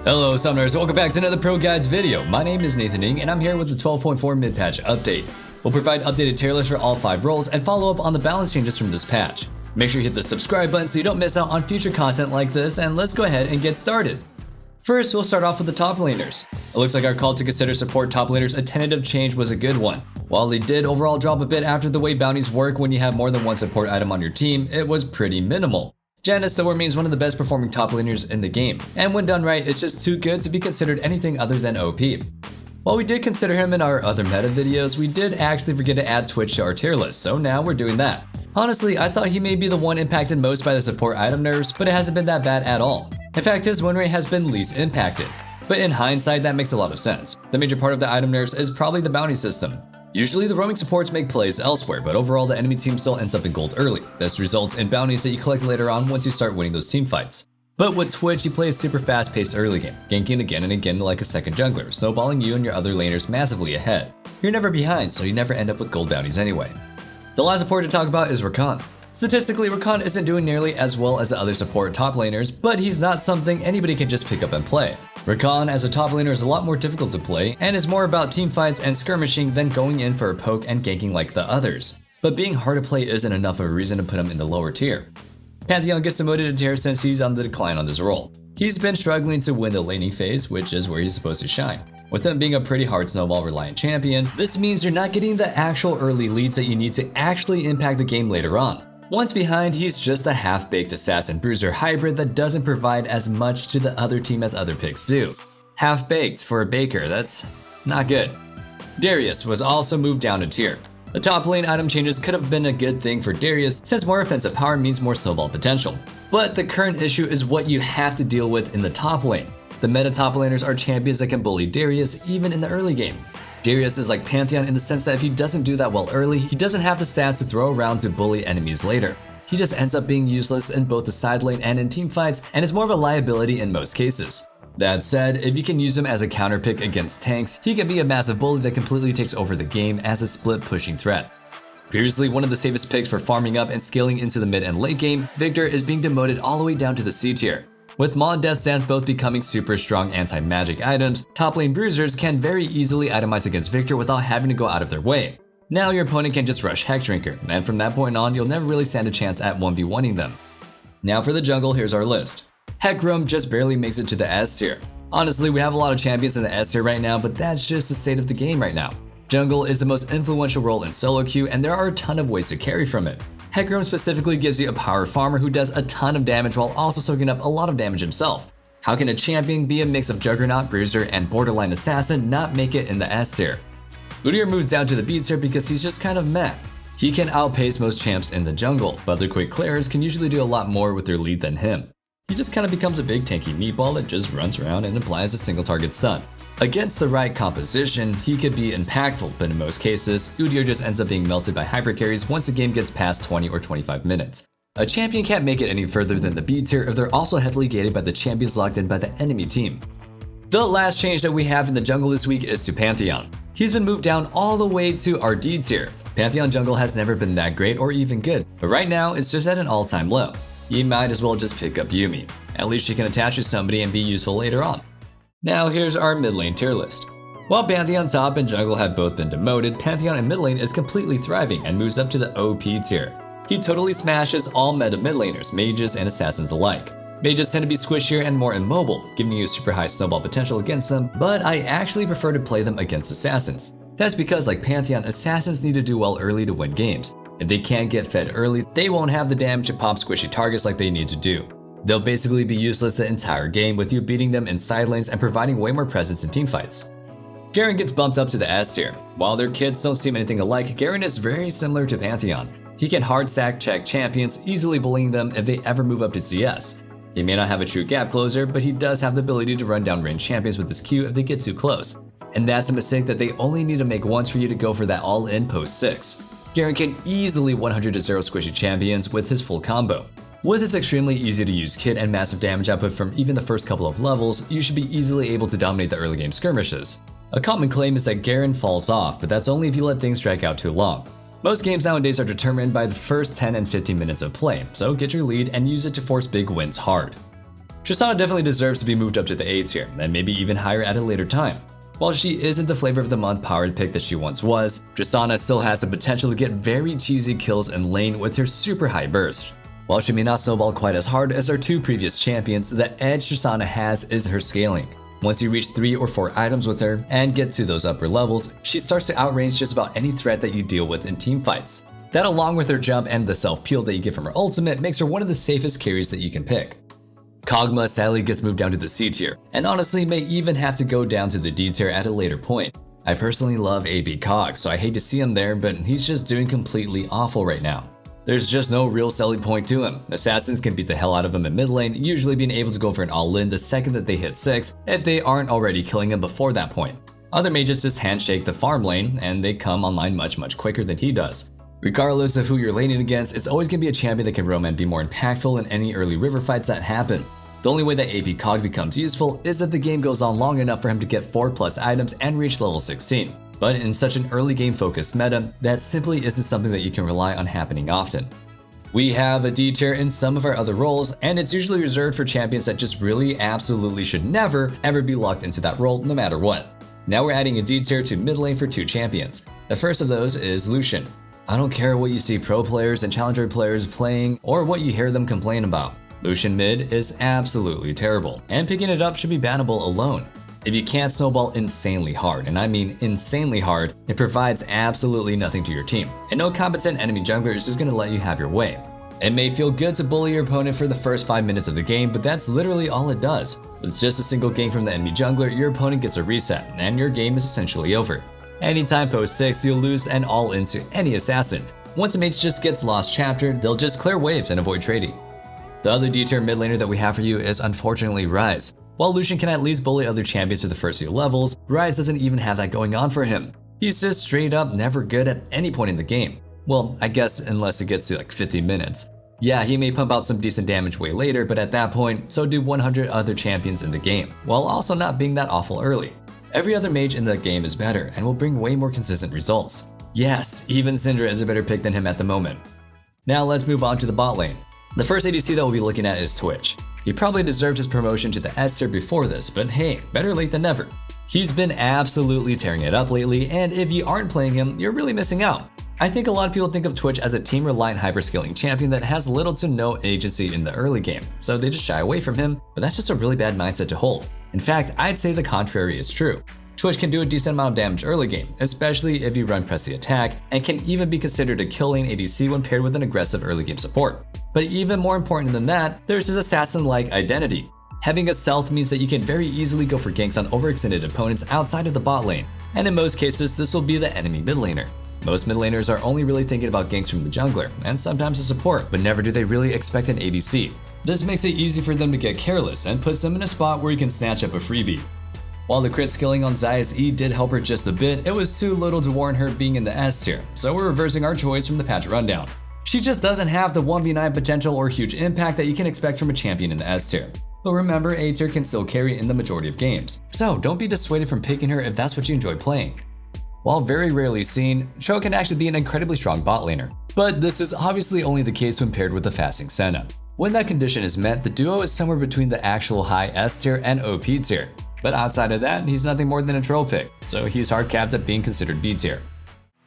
Hello Summoners, welcome back to another ProGuides video. My name is Nathan Ng and I'm here with the 12.4 mid-patch update. We'll provide updated tier lists for all 5 roles and follow up on the balance changes from this patch. Make sure you hit the subscribe button so you don't miss out on future content like this, and let's go ahead and get started. First, we'll start off with the top laners. It looks like our call to consider support top laners a tentative change was a good one. While they did overall drop a bit after the way bounties work when you have more than one support item on your team, it was pretty minimal. Janus still remains one of the best performing top laners in the game, and when done right, it's just too good to be considered anything other than OP. While we did consider him in our other meta videos, we did actually forget to add Twitch to our tier list, so now we're doing that. Honestly, I thought he may be the one impacted most by the support item nerfs, but it hasn't been that bad at all. In fact, his win rate has been least impacted. But in hindsight, that makes a lot of sense. The major part of the item nerfs is probably the bounty system. Usually the roaming supports make plays elsewhere, but overall the enemy team still ends up in gold early. This results in bounties that you collect later on once you start winning those team fights. But with Twitch, you play a super fast-paced early game, ganking again and again like a second jungler, snowballing you and your other laners massively ahead. You're never behind, so you never end up with gold bounties anyway. The last support to talk about is Rakan. Statistically, Rakan isn't doing nearly as well as the other support top laners, but he's not something anybody can just pick up and play. Rakan as a top laner is a lot more difficult to play, and is more about team fights and skirmishing than going in for a poke and ganking like the others. But being hard to play isn't enough of a reason to put him in the lower tier. Pantheon gets demoted to tier since he's on the decline on this role. He's been struggling to win the laning phase, which is where he's supposed to shine. With him being a pretty hard snowball reliant champion, this means you're not getting the actual early leads that you need to actually impact the game later on. Once behind, he's just a half-baked assassin bruiser hybrid that doesn't provide as much to the other team as other picks do. Half-baked for a baker, that's not good. Darius was also moved down a tier. The top lane item changes could have been a good thing for Darius since more offensive power means more snowball potential. But the current issue is what you have to deal with in the top lane. The meta top laners are champions that can bully Darius even in the early game. Darius is like Pantheon in the sense that if he doesn't do that well early, he doesn't have the stats to throw around to bully enemies later. He just ends up being useless in both the side lane and in team fights, and is more of a liability in most cases. That said, if you can use him as a counter pick against tanks, he can be a massive bully that completely takes over the game as a split pushing threat. Previously one of the safest picks for farming up and scaling into the mid and late game, Victor is being demoted all the way down to the C tier. With Maw and Death Stance both becoming super strong anti-magic items, top lane bruisers can very easily itemize against Victor without having to go out of their way. Now your opponent can just rush Hex Drinker, and from that point on, you'll never really stand a chance at 1v1ing them. Now for the jungle, here's our list. Hecarim just barely makes it to the S tier. Honestly, we have a lot of champions in the S tier right now, but that's just the state of the game right now. Jungle is the most influential role in solo queue, and there are a ton of ways to carry from it. Hecarim specifically gives you a power farmer who does a ton of damage while also soaking up a lot of damage himself. How can a champion be a mix of Juggernaut, Bruiser, and borderline assassin not make it in the S tier? Udyr moves down to the B tier because he's just kind of meh. He can outpace most champs in the jungle, but other quick clears can usually do a lot more with their lead than him. He just kind of becomes a big tanky meatball that just runs around and applies a single target stun. Against the right composition, he could be impactful, but in most cases, Udyr just ends up being melted by hyper carries once the game gets past 20 or 25 minutes. A champion can't make it any further than the B tier if they're also heavily gated by the champions locked in by the enemy team. The last change that we have in the jungle this week is to Pantheon. He's been moved down all the way to our D tier. Pantheon jungle has never been that great or even good, but right now it's just at an all-time low. You might as well just pick up Yuumi. At least she can attach to somebody and be useful later on. Now here's our mid lane tier list. While Pantheon top and jungle have both been demoted, Pantheon in mid lane is completely thriving and moves up to the OP tier. He totally smashes all meta mid laners, mages, and assassins alike. Mages tend to be squishier and more immobile, giving you super high snowball potential against them, but I actually prefer to play them against assassins. That's because like Pantheon, assassins need to do well early to win games. If they can't get fed early, they won't have the damage to pop squishy targets like they need to do. They'll basically be useless the entire game with you beating them in side lanes and providing way more presence in team fights. Garen gets bumped up to the S tier. While their kits don't seem anything alike, Garen is very similar to Pantheon. He can hard stack check champions, easily bullying them if they ever move up to CS. He may not have a true gap closer, but he does have the ability to run down range champions with his Q if they get too close. And that's a mistake that they only need to make once for you to go for that all-in post 6. Garen can easily 100-0 squishy champions with his full combo. With his extremely easy to use kit and massive damage output from even the first couple of levels, you should be easily able to dominate the early game skirmishes. A common claim is that Garen falls off, but that's only if you let things drag out too long. Most games nowadays are determined by the first 10 and 15 minutes of play, so get your lead and use it to force big wins hard. Tristana definitely deserves to be moved up to the A tier, and maybe even higher at a later time. While she isn't the flavor of the month powered pick that she once was, Tristana still has the potential to get very cheesy kills in lane with her super high burst. While she may not snowball quite as hard as our two previous champions, the edge Tristana has is her scaling. Once you reach 3 or 4 items with her and get to those upper levels, she starts to outrange just about any threat that you deal with in teamfights. That, along with her jump and the self-peel that you get from her ultimate, makes her one of the safest carries that you can pick. Kog'Maw sadly gets moved down to the C tier, and honestly may even have to go down to the D tier at a later point. I personally love AB Kog, so I hate to see him there, but he's just doing completely awful right now. There's just no real selling point to him. Assassins can beat the hell out of him in mid lane, usually being able to go for an all-in the second that they hit 6 if they aren't already killing him before that point. Other mages just handshake the farm lane, and they come online much quicker than he does. Regardless of who you're laning against, it's always going to be a champion that can roam and be more impactful in any early river fights that happen. The only way that AB Kog becomes useful is if the game goes on long enough for him to get 4+ items and reach level 16. But in such an early game focused meta, that simply isn't something that you can rely on happening often. We have a D tier in some of our other roles, and it's usually reserved for champions that just really absolutely should never ever be locked into that role no matter what. Now we're adding a D tier to mid lane for 2 champions. The first of those is Lucian. I don't care what you see pro players and challenger players playing or what you hear them complain about. Lucian mid is absolutely terrible, and picking it up should be bannable alone. If you can't snowball insanely hard, and I mean insanely hard, it provides absolutely nothing to your team, and no competent enemy jungler is just going to let you have your way. It may feel good to bully your opponent for the first 5 minutes of the game, but that's literally all it does. With just a single gank from the enemy jungler, your opponent gets a reset, and your game is essentially over. Anytime post 6, you'll lose an all-in to any assassin. Once a mage just gets lost chapter, they'll just clear waves and avoid trading. The other D-tier mid laner that we have for you is unfortunately Ryze. While Lucian can at least bully other champions to the first few levels, Ryze doesn't even have that going on for him. He's just straight up never good at any point in the game. Well, I guess unless it gets to like 50 minutes. Yeah, he may pump out some decent damage way later, but at that point, so do 100 other champions in the game, while also not being that awful early. Every other mage in the game is better and will bring way more consistent results. Yes, even Syndra is a better pick than him at the moment. Now let's move on to the bot lane. The first ADC that we'll be looking at is Twitch. He probably deserved his promotion to the S tier before this, but hey, better late than never. He's been absolutely tearing it up lately, and if you aren't playing him, you're really missing out. I think a lot of people think of Twitch as a team-reliant hyperscaling champion that has little to no agency in the early game, so they just shy away from him, but that's just a really bad mindset to hold. In fact, I'd say the contrary is true. Twitch can do a decent amount of damage early game, especially if you run press the attack, and can even be considered a kill lane ADC when paired with an aggressive early game support. But even more important than that, there's his assassin-like identity. Having a stealth means that you can very easily go for ganks on overextended opponents outside of the bot lane, and in most cases this will be the enemy mid laner. Most mid laners are only really thinking about ganks from the jungler, and sometimes the support, but never do they really expect an ADC. This makes it easy for them to get careless and puts them in a spot where you can snatch up a freebie. While the crit skilling on Xayah's E did help her just a bit, it was too little to warrant her being in the S tier, so we're reversing our choice from the patch rundown. She just doesn't have the 1v9 potential or huge impact that you can expect from a champion in the S tier. But remember, A tier can still carry in the majority of games, so don't be dissuaded from picking her if that's what you enjoy playing. While very rarely seen, Cho can actually be an incredibly strong bot laner, but this is obviously only the case when paired with the fasting Senna. When that condition is met, the duo is somewhere between the actual high S tier and OP tier. But outside of that, he's nothing more than a troll pick, so he's hard capped at being considered B tier.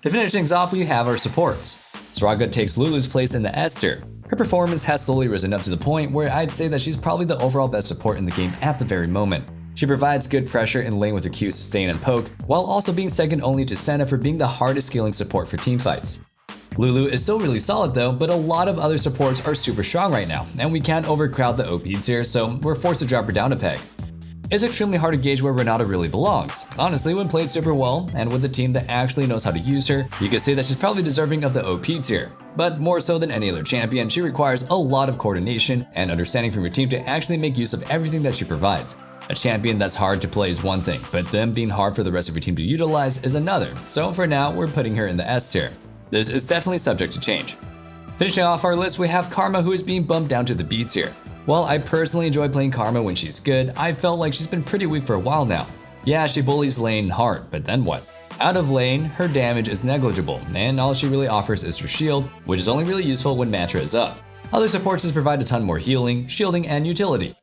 To finish things off, we have our supports. Soraka takes Lulu's place in the S tier. Her performance has slowly risen up to the point where I'd say that she's probably the overall best support in the game at the very moment. She provides good pressure in lane with her Q, sustain, and poke, while also being second only to Senna for being the hardest scaling support for teamfights. Lulu is still really solid though, but a lot of other supports are super strong right now, and we can't overcrowd the OP tier, so we're forced to drop her down a peg. It's extremely hard to gauge where Renata really belongs. Honestly, when played super well, and with a team that actually knows how to use her, you could say that she's probably deserving of the OP tier. But more so than any other champion, she requires a lot of coordination and understanding from your team to actually make use of everything that she provides. A champion that's hard to play is one thing, but them being hard for the rest of your team to utilize is another, so for now, we're putting her in the S tier. This is definitely subject to change. Finishing off our list, we have Karma, who is being bumped down to the B tier. While I personally enjoy playing Karma when she's good, I felt like she's been pretty weak for a while now. Yeah, she bullies lane hard, but then what? Out of lane, her damage is negligible, and all she really offers is her shield, which is only really useful when Matra is up. Other supports just provide a ton more healing, shielding, and utility.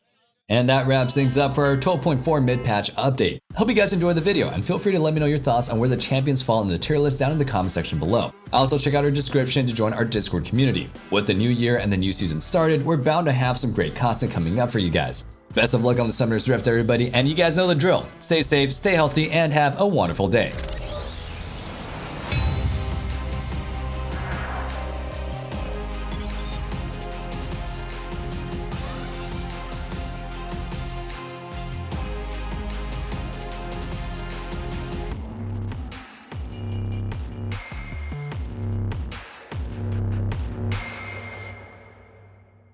And that wraps things up for our 12.4 mid-patch update. Hope you guys enjoyed the video, and feel free to let me know your thoughts on where the champions fall in the tier list down in the comment section below. Also check out our description to join our Discord community. With the new year and the new season started, we're bound to have some great content coming up for you guys. Best of luck on the Summoner's Rift, everybody, and you guys know the drill. Stay safe, stay healthy, and have a wonderful day.